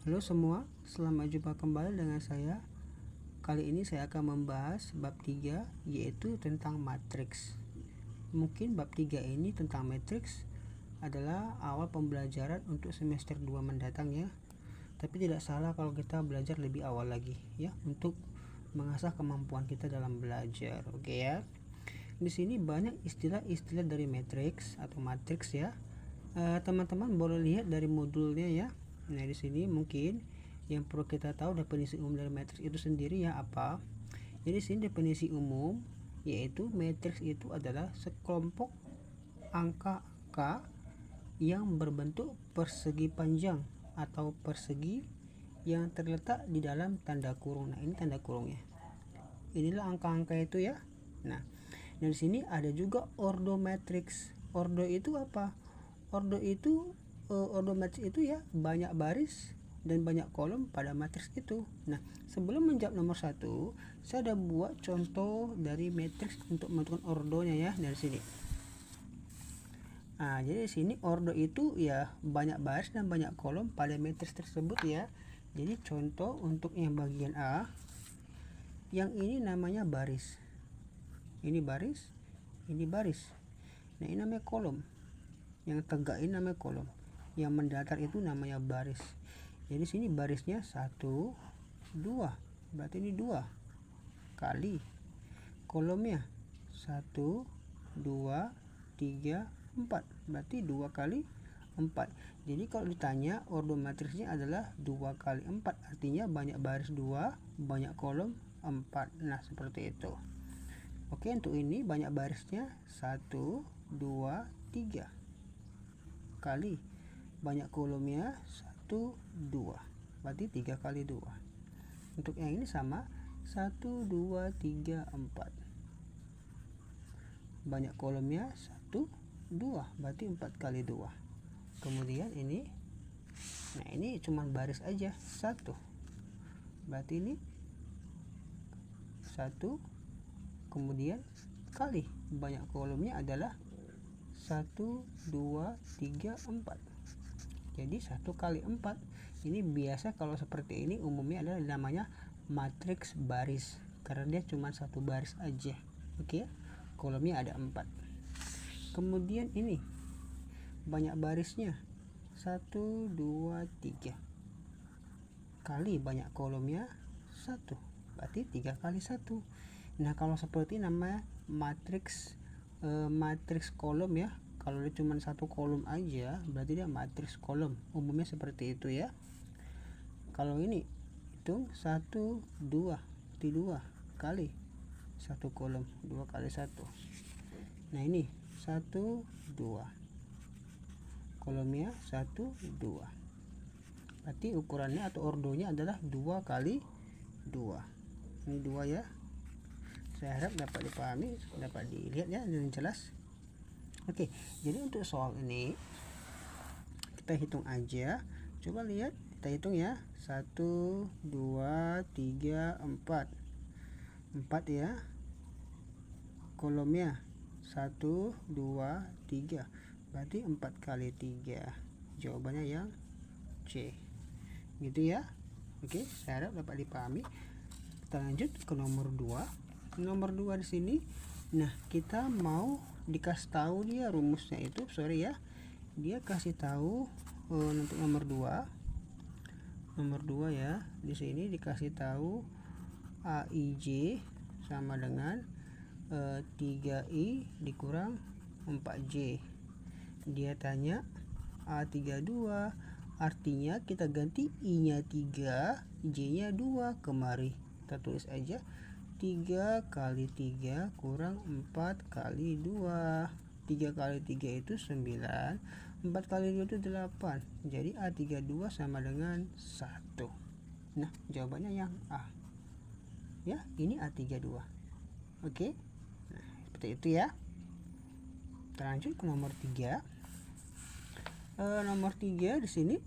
Halo semua, selamat jumpa kembali dengan saya. Kali ini saya akan membahas bab 3, yaitu tentang matriks. Mungkin bab 3 ini tentang matriks adalah awal pembelajaran untuk semester 2 mendatang ya. Tapi tidak salah kalau kita belajar lebih awal lagi ya, untuk mengasah kemampuan kita dalam belajar. Oke ya. Di sini banyak istilah-istilah dari matriks atau matriks ya. Teman-teman boleh lihat dari modulnya ya. Nah, di sini mungkin yang perlu kita tahu definisi umum dari matriks itu sendiri ya apa. Jadi sini definisi umum yaitu matriks itu adalah sekelompok angka-angka yang berbentuk persegi panjang atau persegi yang terletak di dalam tanda kurung. Nah, ini tanda kurungnya. Inilah angka-angka itu ya. Nah, dari sini ada juga ordo matriks. Ordo itu apa? Ordo matriks itu ya banyak baris dan banyak kolom pada matriks itu. Nah, sebelum menjawab nomor 1, saya ada buat contoh dari matriks untuk menentukan ordonya ya dari sini. Nah, jadi di sini ordo itu ya banyak baris dan banyak kolom pada matriks tersebut ya. Jadi contoh untuk yang bagian A, yang ini namanya baris. Ini baris, ini baris. Nah, ini namanya kolom. Yang tegak ini namanya kolom. Yang mendatar itu namanya baris. Jadi sini barisnya 1 2, berarti ini 2 kali kolomnya 1 2 3 4, berarti 2 kali 4. Jadi kalau ditanya ordo matriksnya adalah 2 kali 4, artinya banyak baris 2, banyak kolom 4. Nah, seperti itu. Oke, untuk ini banyak barisnya 1 2 3 kali banyak kolomnya 1 2, berarti 3 kali 2. Untuk yang ini sama 1 2 3 4, banyak kolomnya 1 2, berarti 4 kali 2. Kemudian ini, nah ini cuma baris aja 1, berarti ini 1, kemudian kali banyak kolomnya adalah 1 2 3 4. Jadi 1 kali 4. Ini biasa kalau seperti ini umumnya adalah namanya matriks baris, karena dia cuma satu baris aja. Oke, kolomnya ada 4. Kemudian ini banyak barisnya 1 2 3 kali banyak kolomnya 1, berarti 3 kali 1. Nah, kalau seperti namanya matriks matriks kolom ya. Kalau dia cuma satu kolom aja, berarti dia matriks kolom. Umumnya seperti itu ya. Kalau ini hitung 1 2, 2 kali 1 kolom, 2 kali 1. Nah, ini 1 2, kolomnya 1 2, berarti ukurannya atau ordonya adalah 2 kali 2. Ini 2 ya. Saya harap dapat dipahami, dapat dilihat ya dengan jelas. Oke, jadi untuk soal ini kita hitung aja. Coba lihat, kita hitung ya. 1 2 3 4. 4 ya. Kolomnya 1 2 3. Berarti 4 kali 3. Jawabannya yang C. Gitu ya. Oke, saya harap dapat dipahami. Kita lanjut ke nomor 2. Nomor 2 di sini. Nah, kita mau dikasih tahu dia rumusnya itu, dia kasih tahu untuk nomor 2 ya. Di sini dikasih tahu AIJ sama dengan 3I dikurang 4J. Dia tanya A32, artinya kita ganti I-nya 3, J-nya 2 kemari. Kita tulis aja 3 kali 3 kurang 4 kali 2. 3 kali 3 itu 9, 4 kali 2 itu 8. Jadi A32 sama dengan 1. Nah, jawabannya yang A. Ya, ini A32. Oke. Nah, seperti itu ya. Kita lanjut ke nomor 3. Nomor 3 di sini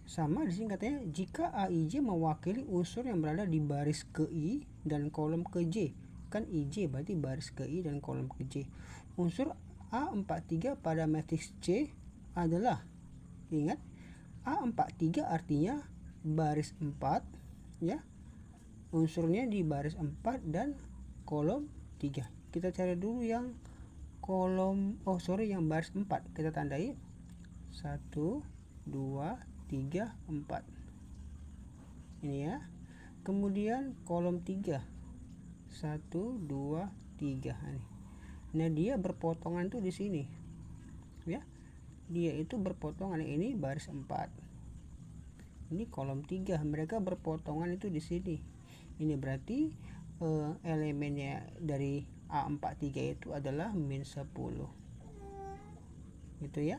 sama, di sini katanya jika AIJ mewakili unsur yang berada di baris ke I dan kolom ke J. Kan IJ berarti baris ke I dan kolom ke J. Unsur A43 pada matriks C adalah, ingat, A43 artinya baris 4 ya. Unsurnya di baris 4 dan kolom 3. Kita cari dulu yang yang baris 4. Kita tandai 1 2 3 4. Ini ya. Kemudian kolom 3 1 2 3. Nah, dia berpotongan tuh di sini. Ya. Dia itu berpotongan, ini baris 4. Ini kolom 3, mereka berpotongan itu di sini. Ini berarti elemennya dari A43 itu adalah min 10. Gitu ya.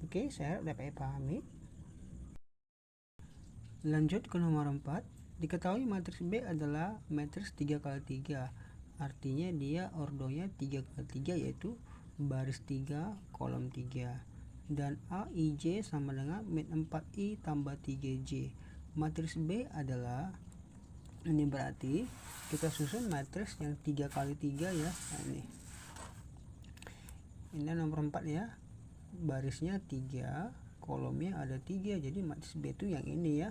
Oke, saya dapat pahami. Lanjut ke nomor 4. Diketahui matriks B adalah matriks 3x3. Artinya dia ordonya 3x3, yaitu baris 3 kolom 3. Dan AIJ sama dengan min 4I tambah 3J. Matriks B adalah, ini berarti kita susun matriks yang 3x3 ya. Nah, ini nomor 4 ya. Barisnya 3, kolomnya ada 3, jadi matriks B itu yang ini ya.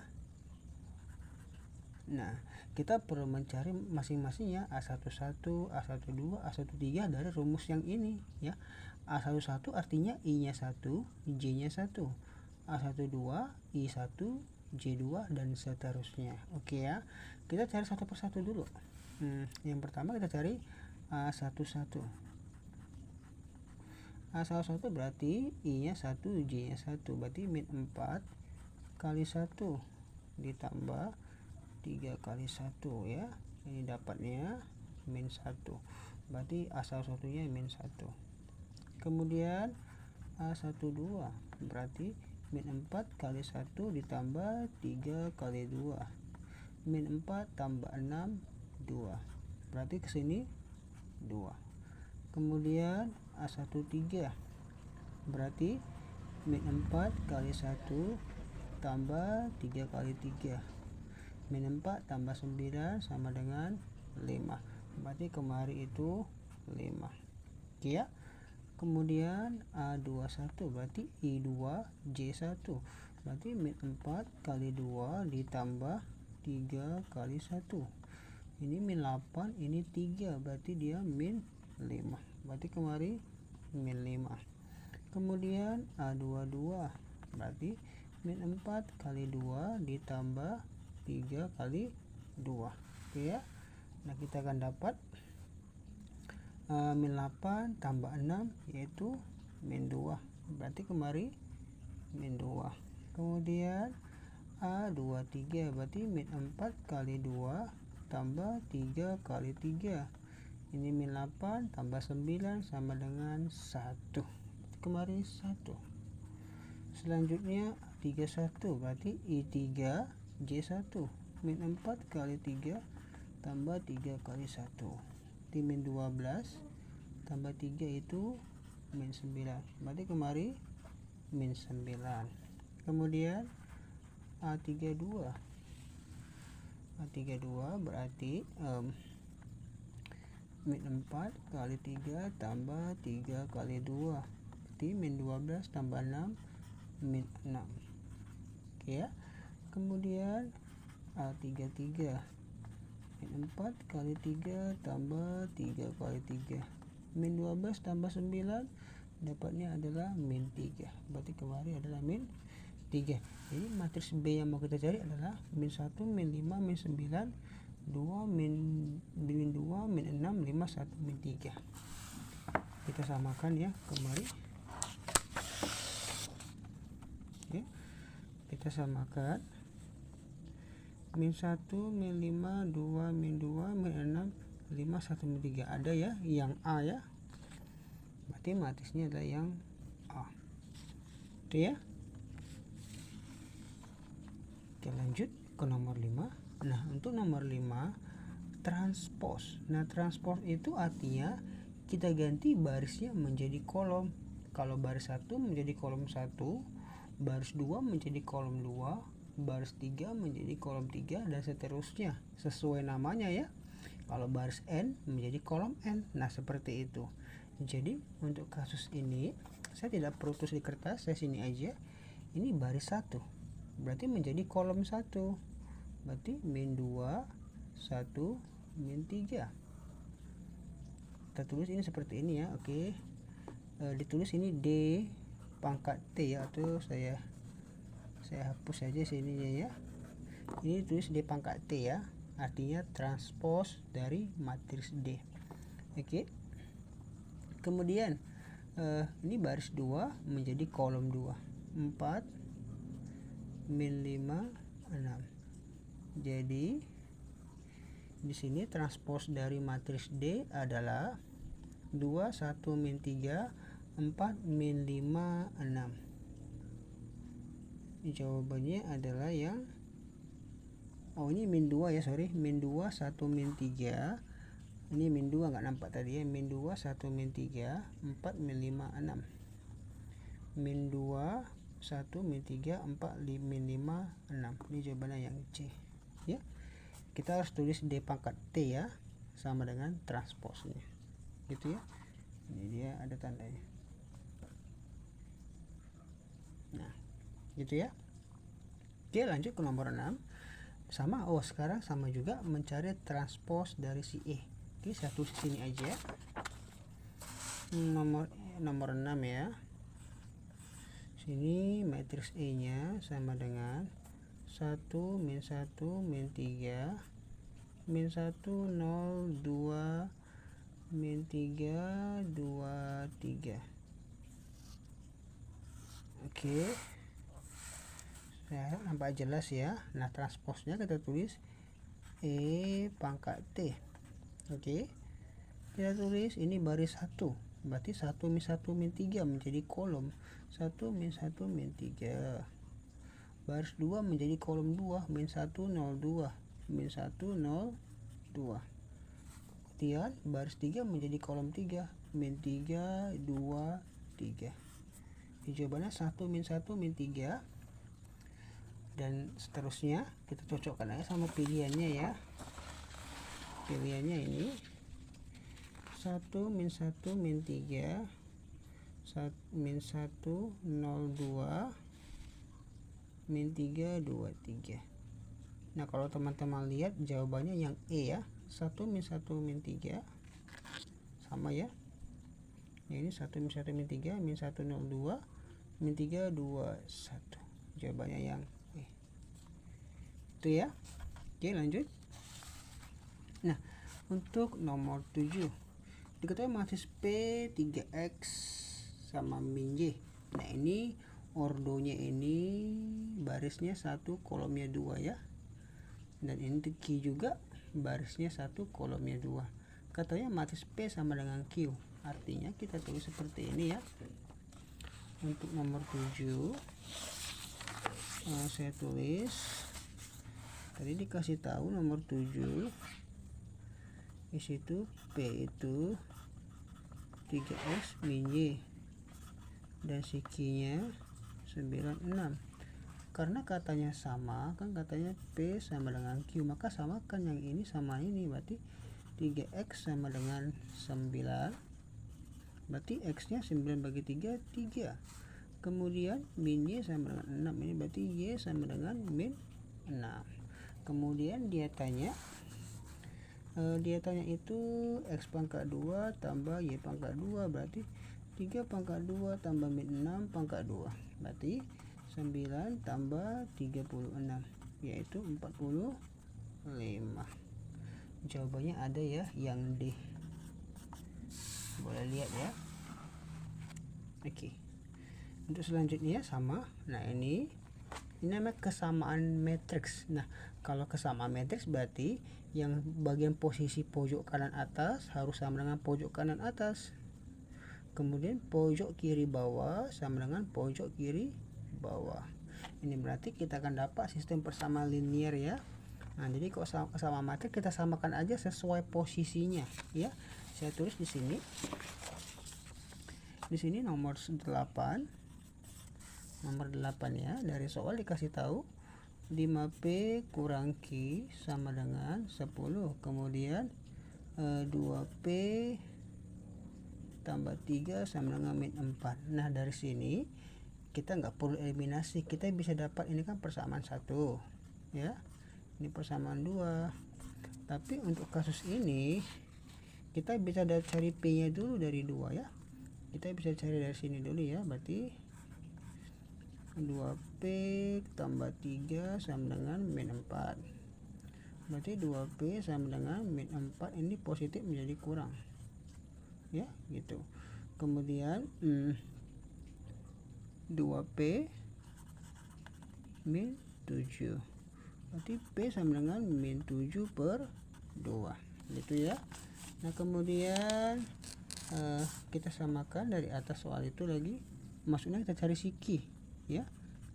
Nah, kita perlu mencari masing-masingnya A11, A12, A13 dari rumus yang ini ya. A11 artinya I-nya 1, J-nya 1. A12, I1, J2 dan seterusnya. Oke ya. Kita cari satu persatu dulu. Yang pertama kita cari A11. A11 berarti I-nya 1, J-nya 1. Berarti min 4 kali 1 ditambah 3 kali 1 ya. Ini dapatnya min 1. Berarti A11 nya min 1. Kemudian A12 berarti min 4 kali 1 ditambah 3 kali 2. Min 4 tambah 6 2. Berarti ke sini 2. Kemudian A13 berarti min 4 kali 1 tambah 3 kali 3. Min 4 tambah 9 sama dengan 5. Berarti kemari itu 5. Oke ya. Kemudian A21 berarti I2 J1. Berarti min 4 kali 2 ditambah 3 kali 1. Ini min 8, ini 3, berarti dia min 5. Berarti kemari min 5. Kemudian A22 berarti min 4 kali 2 ditambah 3 kali 2. Oke ya. Nah, kita akan dapat min 8 tambah 6 yaitu min 2. Berarti kemari min 2. Kemudian A23 berarti min 4 kali 2 tambah 3 kali 3. Ini min 8 tambah 9 sama dengan 1. Kemari 1. Selanjutnya 31 berarti I3 J1. Min 4 kali 3 tambah 3 kali 1. Di min 12 tambah 3 itu min 9. Berarti kemari min 9. Kemudian A32 berarti min 4 kali 3 tambah 3 kali 2. Berarti min 12 tambah 6 min 6. Oke ya. Kemudian A33 min 4 kali 3 tambah 3 kali 3. Min 12 tambah 9 dapatnya adalah min 3. Berarti kemari adalah min 3. Jadi matriks B yang mau kita cari adalah min 1, min 5, min 9, 2, min 2, min 6, 5, 1, min 3. Kita samakan ya kemari. Oke. Kita samakan min 1, min 5, 2, min 2, min 6, 5, 1, min 3. Ada ya yang A ya. Berarti matriksnya adalah yang A. Itu ya. Oke, lanjut ke nomor 5. Nah, untuk nomor 5 transpose. Nah, transpose itu artinya kita ganti barisnya menjadi kolom. Kalau baris 1 menjadi kolom 1, baris 2 menjadi kolom 2, baris 3 menjadi kolom 3 dan seterusnya sesuai namanya ya. Kalau baris N menjadi kolom N. Nah, seperti itu. Jadi untuk kasus ini saya tidak perlu tulis di kertas, saya sini aja. Ini baris 1, berarti menjadi kolom 1, berarti min 2 1 min 3. Kita tulis ini seperti ini ya. Oke, ditulis ini D pangkat T ya, atau saya hapus saja sininya ya. Ini ditulis D pangkat T ya, artinya transpos dari matriks D. Oke, kemudian ini baris 2 menjadi kolom 2, 4 min 5 6. Jadi di sini transpos dari matriks D adalah 2 1 min 3 4 min 5 6. Jawabannya adalah yang ini min 2 ya, sorry, min 2 1 min 3. Ini min 2 nggak nampak tadi ya. Min 2 1 min 3 4 min 5 6. Min 2 1 min 3 4 min 5 6. Ini jawabannya yang C ya. Kita harus tulis D pangkat T ya, sama dengan transposnya gitu ya. Ini dia ada tandanya. Nah gitu ya. Oke, lanjut ke nomor 6. Sama, sekarang sama juga mencari transpos dari si E. Oke, saya tulis sini aja. Nomor 6 ya. Sini matriks E nya sama dengan 1 min 1 min 3 min 1 0 2 min 3 2 3. Oke, ya, nampak jelas ya. Nah, transposnya kita tulis E pangkat T. Oke, kita tulis ini baris 1, berarti 1 min 1 min 3 menjadi kolom 1 min 1 min 3. Baris 2 menjadi kolom 2, min 1 0 2 min 1 0 2. Kemudian baris 3 menjadi kolom 3, min 3 2 3. Jawabannya 1 min 1 min 3. Dan seterusnya kita cocokkan aja sama pilihannya ya. Pilihannya ini 1 min 1 min 3 min 1 0 2 min 3 2 3. Nah, kalau teman-teman lihat jawabannya yang E ya, 1 min 1 min 3 sama ya. Ini 1 min 1 min 3 min 1 0 2 min 3 2 1. Jawabannya yang E itu ya. Oke, lanjut. Nah, untuk nomor 7 diketahui matriks P 3x sama min Y. Nah, ini ordonya ini barisnya 1 kolomnya 2 ya, dan ini Q juga barisnya 1 kolomnya 2. Katanya matriks P sama dengan Q, artinya kita tulis seperti ini ya. Untuk nomor 7 saya tulis, tadi dikasih tahu nomor 7 di situ P itu 3x min Y dan si Q nya 96. Karena katanya sama, kan katanya P sama dengan Q, maka samakan yang ini sama ini, berarti 3x sama dengan 9, berarti x nya 9 bagi 3 3. Kemudian min Y sama dengan 6, ini berarti Y sama dengan min 6. Kemudian dia tanya itu x pangkat 2 tambah Y pangkat 2, berarti 3 pangkat 2 tambah min 6 pangkat 2, berarti 9 tambah 36, yaitu 45. Jawabannya ada ya, yang D. Boleh lihat ya. Oke, untuk selanjutnya sama. Nah, ini namanya kesamaan matriks. Nah, kalau kesamaan matriks berarti yang bagian posisi pojok kanan atas harus sama dengan pojok kanan atas. Kemudian pojok kiri bawah sama dengan pojok kiri bawah. Ini berarti kita akan dapat sistem persamaan linear ya. Nah, jadi kalau sama matriks kita samakan aja sesuai posisinya ya. Saya tulis di sini. Di sini nomor 8. Nomor 8 ya. Dari soal dikasih tahu 5P kurang Q sama dengan 10. Kemudian 2P tambah 3 sama dengan min 4. Nah dari sini kita nggak perlu eliminasi, kita bisa dapat ini kan persamaan 1 ya, ini persamaan 2. Tapi untuk kasus ini kita bisa cari P nya dulu dari 2 ya, kita bisa cari dari sini dulu ya. Berarti 2P tambah 3 sama dengan min 4. Berarti 2P sama dengan min 4, ini positif menjadi kurang ya gitu. Kemudian 2P min 7, berarti P sama dengan min 7 per 2 gitu ya. Nah kemudian kita samakan dari atas soal itu lagi, maksudnya kita cari si Q ya.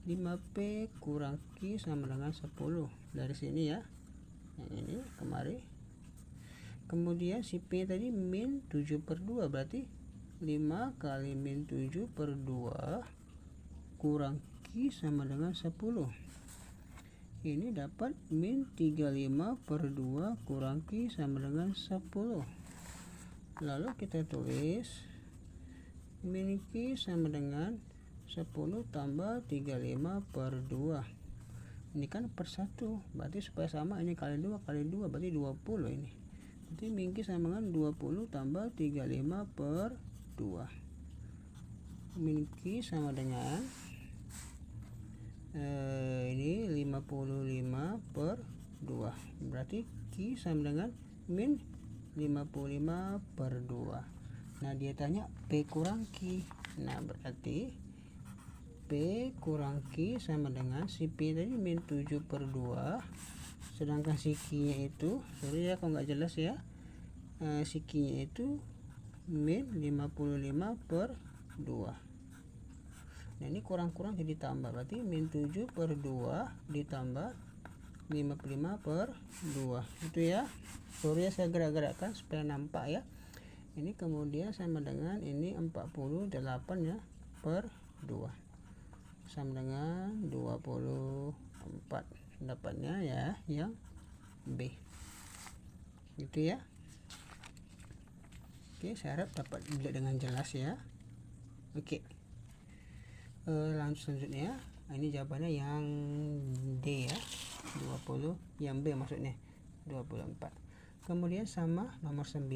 5P kurang Q sama dengan 10 dari sini ya, yang ini kemari. Kemudian si P tadi min 7 per 2, berarti 5 kali min 7 per 2 kurang Q sama dengan 10. Ini dapat min 35 per 2 kurang Q sama dengan 10. Lalu kita tulis min Q sama dengan 10 tambah 35 per 2. Ini kan per 1, berarti supaya sama ini kali 2 kali 2 berarti 20 ini. Berarti min Q sama dengan 20 tambah 35 per 2. Min Q sama dengan ini 55 per 2, berarti Q sama dengan min 55 per 2. Nah dia tanya P kurang Q, nah berarti P kurang Q sama dengan si P tadi min 7 per 2, sedangkan si Q nya itu, sorry ya kalau nggak jelas ya, si Q nya itu min 55 per 2. Nah ini kurang-kurang jadi tambah, berarti min 7 per 2 ditambah 55 per 2 itu ya. Sorry ya saya gerak-gerakkan supaya nampak ya. Ini kemudian sama dengan ini 48 ya per 2 sama dengan 24. Dapatnya ya yang B gitu ya. Oke, saya harap dapat dilihat dengan jelas ya. Oke, lanjut selanjutnya. Ini jawabannya yang D ya, 20, yang B maksudnya 24. Kemudian sama nomor 9.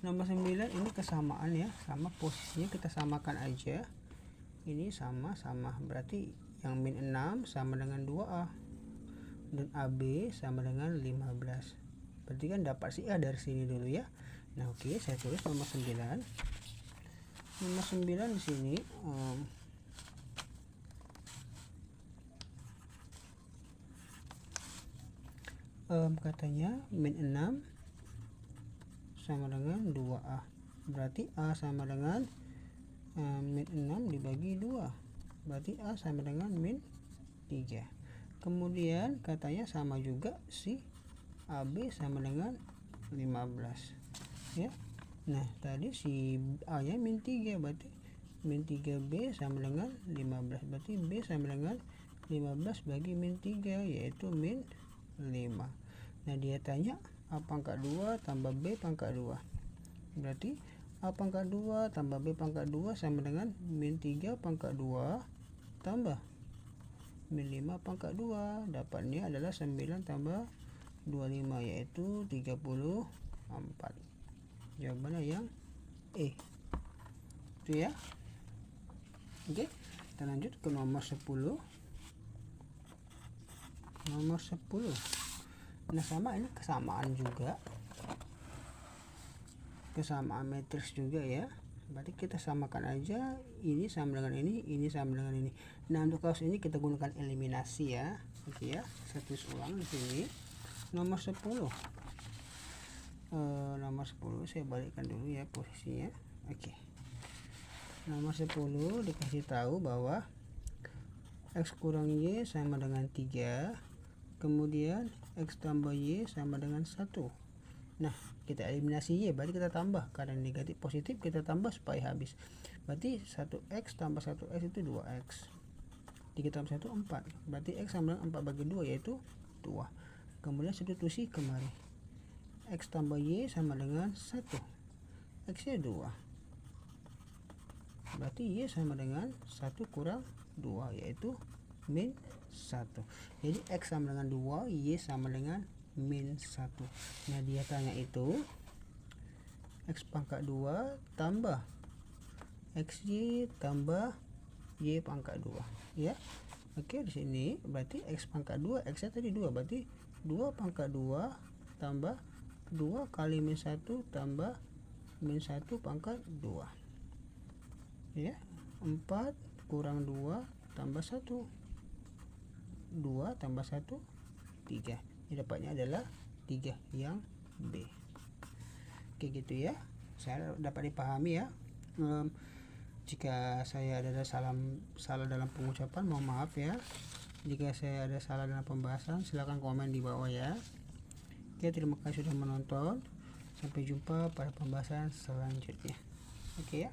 Nomor 9 ini kesamaan ya, sama posisinya kita samakan aja. Ini sama-sama, berarti yang min 6 sama dengan 2A dan AB sama dengan 15. Berarti kan dapat si A dari sini dulu ya. Nah oke, saya tulis nomor 9. Nomor 9 di sini katanya min 6 sama dengan 2A, berarti A sama dengan min 6 dibagi 2, berarti A sama dengan min 3. Kemudian katanya sama juga si AB sama dengan 15 ya. Nah tadi si A nya min 3, berarti min 3B sama dengan 15, berarti B sama dengan 15 bagi min 3 yaitu min 5. Nah dia tanya A pangkat 2 tambah B pangkat 2, berarti A pangkat 2 tambah B pangkat 2 sama dengan min 3 pangkat 2 tambah min 5 pangkat 2. Dapatnya adalah 9 tambah 25 yaitu 34. Jawabannya yang E itu ya. Oke, kita lanjut ke nomor 10. Nomor 10. Nah sama, ini kesamaan juga, kesamaan matriks juga ya. Berarti kita samakan aja, ini sama dengan ini sama dengan ini. Nah untuk kasus ini kita gunakan eliminasi ya. Oke ya, saya tulis ulang di sini. Nomor 10. Nomor 10 saya balikkan dulu ya posisinya. Oke. Nomor 10 dikasih tahu bahwa X kurang Y sama dengan 3, kemudian X tambah Y sama dengan 1. Nah kita eliminasi Y, berarti kita tambah, karena negatif positif kita tambah supaya habis. Berarti 1X tambah 1X itu 2X, 3 tambah 1 4, berarti X sama dengan 4 bagi 2 yaitu 2. Kemudian substitusi kemari, X tambah Y sama dengan 1, X nya 2, berarti Y sama dengan 1 kurang 2, yaitu min 1. Jadi X sama dengan 2, Y sama dengan min 1. Nah dia tanya itu X pangkat 2 tambah XY tambah Y pangkat 2 ya. Oke, di sini berarti X pangkat 2, X nya tadi 2, berarti 2 pangkat 2 tambah 2 kali min 1 tambah min 1 pangkat 2 ya. 4 kurang 2 tambah 1, 2 tambah 1, 3. Ini dapatnya adalah 3 yang B. Oke gitu ya, saya dapat dipahami ya. Jika saya ada salah dalam pengucapan, mohon maaf ya. Jika saya ada salah dalam pembahasan, silahkan komen di bawah ya. Oke, terima kasih sudah menonton. Sampai jumpa pada pembahasan selanjutnya. Oke ya.